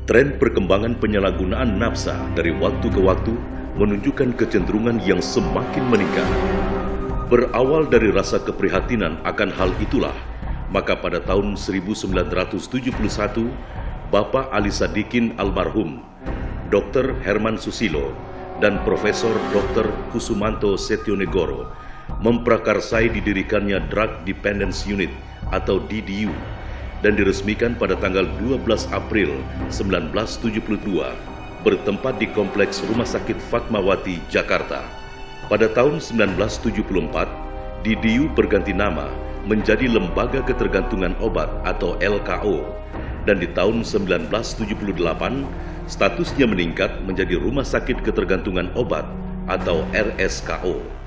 Tren perkembangan penyalahgunaan nafsa dari waktu ke waktu menunjukkan kecenderungan yang semakin meningkat. Berawal dari rasa keprihatinan akan hal itulah, maka pada tahun 1971, Bapak Ali Sadikin almarhum, Dr. Herman Susilo, dan Profesor Dr. Kusumanto Setionegoro memprakarsai didirikannya Drug Dependence Unit atau DDU dan diresmikan pada tanggal 12 April 1972 bertempat di Kompleks Rumah Sakit Fatmawati, Jakarta. Pada tahun 1974, DDU berganti nama menjadi Lembaga Ketergantungan Obat atau LKO, dan di tahun 1978 statusnya meningkat menjadi Rumah Sakit Ketergantungan Obat atau RSKO.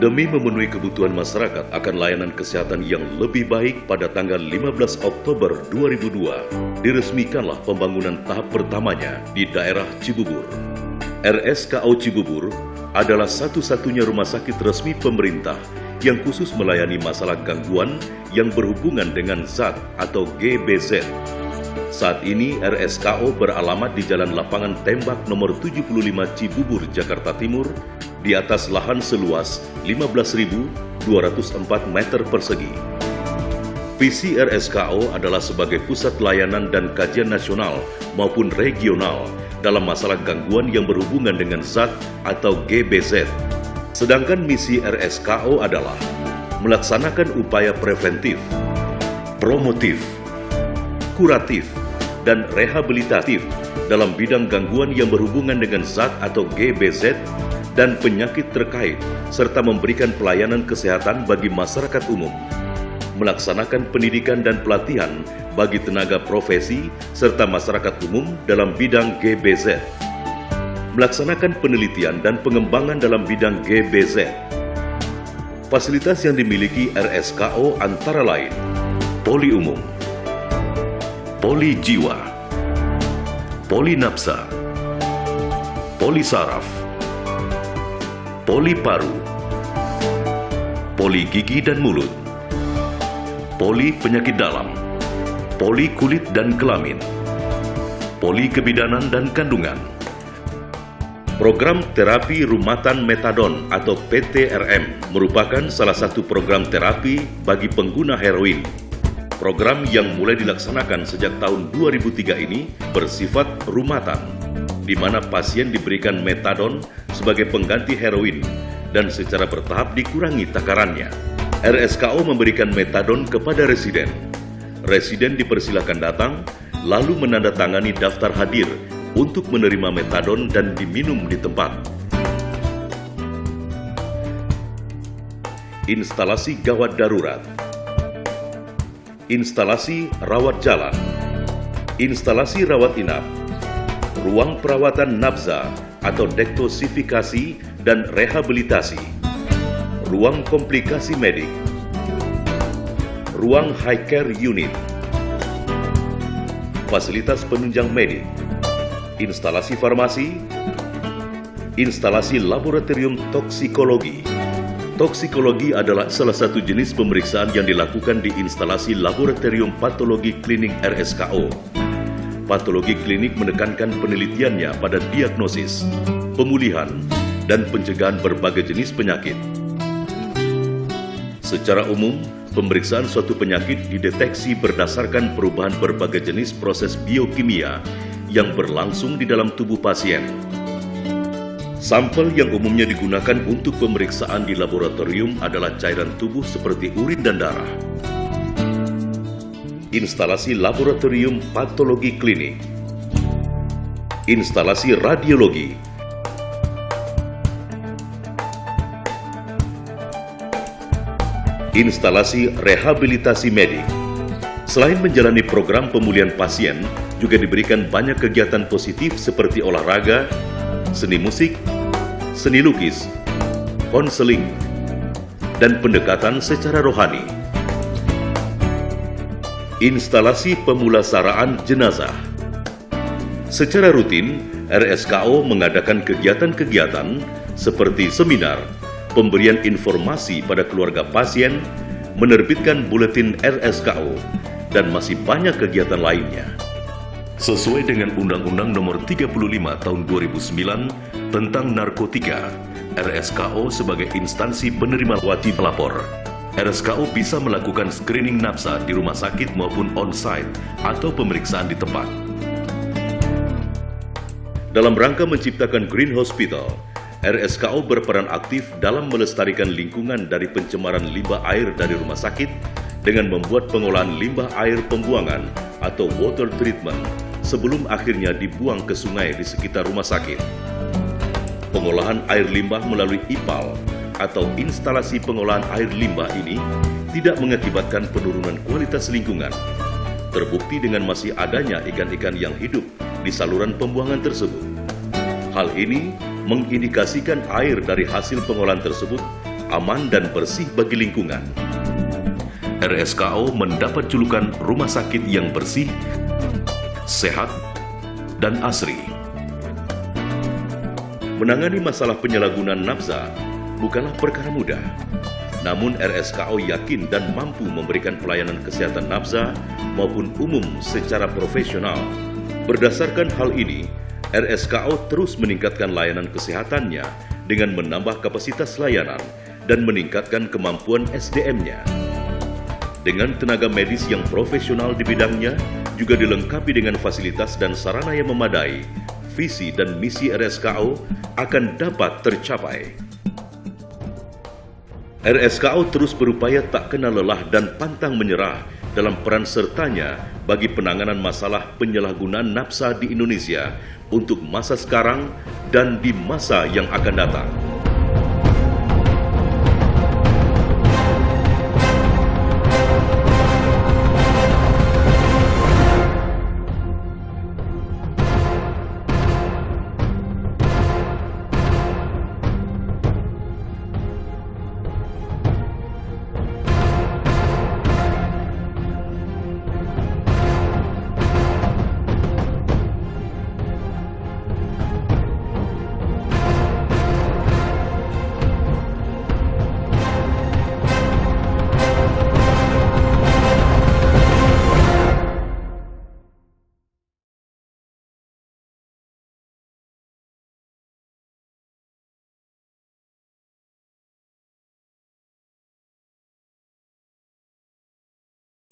Demi memenuhi kebutuhan masyarakat akan layanan kesehatan yang lebih baik, pada tanggal 15 Oktober 2002, diresmikanlah pembangunan tahap pertamanya di daerah Cibubur. RSKO Cibubur adalah satu-satunya rumah sakit resmi pemerintah yang khusus melayani masalah gangguan yang berhubungan dengan zat atau GBZ. Saat ini RSKO beralamat di Jalan Lapangan Tembak nomor 75 Cibubur, Jakarta Timur, di atas lahan seluas 15.204 meter persegi. Visi RSKO adalah sebagai pusat layanan dan kajian nasional maupun regional dalam masalah gangguan yang berhubungan dengan zat atau GBZ. Sedangkan misi RSKO adalah melaksanakan upaya preventif, promotif, kuratif, dan rehabilitatif dalam bidang gangguan yang berhubungan dengan zat atau GBZ dan penyakit terkait, serta memberikan pelayanan kesehatan bagi masyarakat umum, melaksanakan pendidikan dan pelatihan bagi tenaga profesi serta masyarakat umum dalam bidang GBZ, melaksanakan penelitian dan pengembangan dalam bidang GBZ. Fasilitas yang dimiliki RSKO antara lain poli umum, poli jiwa, poli nafsa, poli saraf, poli paru, poli gigi dan mulut, poli penyakit dalam, poli kulit dan kelamin, poli kebidanan dan kandungan. Program terapi rumatan metadon atau PTRM merupakan salah satu program terapi bagi pengguna heroin. Program yang mulai dilaksanakan sejak tahun 2003 ini bersifat rumatan, di mana pasien diberikan metadon sebagai pengganti heroin dan secara bertahap dikurangi takarannya. RSKO memberikan metadon kepada residen. Residen dipersilakan datang, lalu menandatangani daftar hadir untuk menerima metadon dan diminum di tempat. Instalasi gawat darurat, instalasi rawat jalan, instalasi rawat inap, ruang perawatan nafza atau dektosifikasi dan rehabilitasi, ruang komplikasi medik, ruang high care unit, fasilitas penunjang medik, instalasi farmasi, instalasi laboratorium toksikologi. Toksikologi adalah salah satu jenis pemeriksaan yang dilakukan di instalasi laboratorium patologi klinik RSKO. Patologi klinik menekankan penelitiannya pada diagnosis, pemulihan, dan pencegahan berbagai jenis penyakit. Secara umum, pemeriksaan suatu penyakit dideteksi berdasarkan perubahan berbagai jenis proses biokimia yang berlangsung di dalam tubuh pasien. Sampel yang umumnya digunakan untuk pemeriksaan di laboratorium adalah cairan tubuh seperti urin dan darah. Instalasi laboratorium patologi klinik, instalasi radiologi, instalasi rehabilitasi medik. Selain menjalani program pemulihan pasien, juga diberikan banyak kegiatan positif seperti olahraga, seni musik, seni lukis, konseling, dan pendekatan secara rohani. Instalasi pemulasaraan jenazah. Secara rutin, RSKO mengadakan kegiatan-kegiatan seperti seminar, pemberian informasi pada keluarga pasien, menerbitkan buletin RSKO, dan masih banyak kegiatan lainnya. Sesuai dengan Undang-Undang Nomor 35 Tahun 2009 tentang narkotika, RSKO sebagai instansi penerima wajib lapor. RSKO bisa melakukan screening nafsa di rumah sakit maupun on-site atau pemeriksaan di tempat. Dalam rangka menciptakan Green Hospital, RSKO berperan aktif dalam melestarikan lingkungan dari pencemaran limbah air dari rumah sakit dengan membuat pengolahan limbah air pembuangan atau water treatment sebelum akhirnya dibuang ke sungai di sekitar rumah sakit. Pengolahan air limbah melalui IPAL atau instalasi pengolahan air limbah ini tidak mengakibatkan penurunan kualitas lingkungan. Terbukti dengan masih adanya ikan-ikan yang hidup di saluran pembuangan tersebut. Hal ini mengindikasikan air dari hasil pengolahan tersebut aman dan bersih bagi lingkungan. RSKO mendapat julukan rumah sakit yang bersih, sehat, dan asri. Menangani masalah penyalahgunaan nafsa bukanlah perkara mudah. Namun RSKO yakin dan mampu memberikan pelayanan kesehatan nafsa maupun umum secara profesional. Berdasarkan hal ini, RSKO terus meningkatkan layanan kesehatannya dengan menambah kapasitas layanan dan meningkatkan kemampuan SDM-nya. Dengan tenaga medis yang profesional di bidangnya, juga dilengkapi dengan fasilitas dan sarana yang memadai, visi dan misi RSKO akan dapat tercapai. RSKO terus berupaya tak kenal lelah dan pantang menyerah dalam peran sertanya bagi penanganan masalah penyalahgunaan nafsa di Indonesia untuk masa sekarang dan di masa yang akan datang.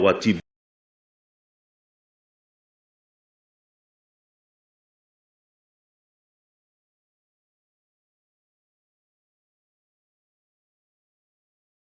Wajib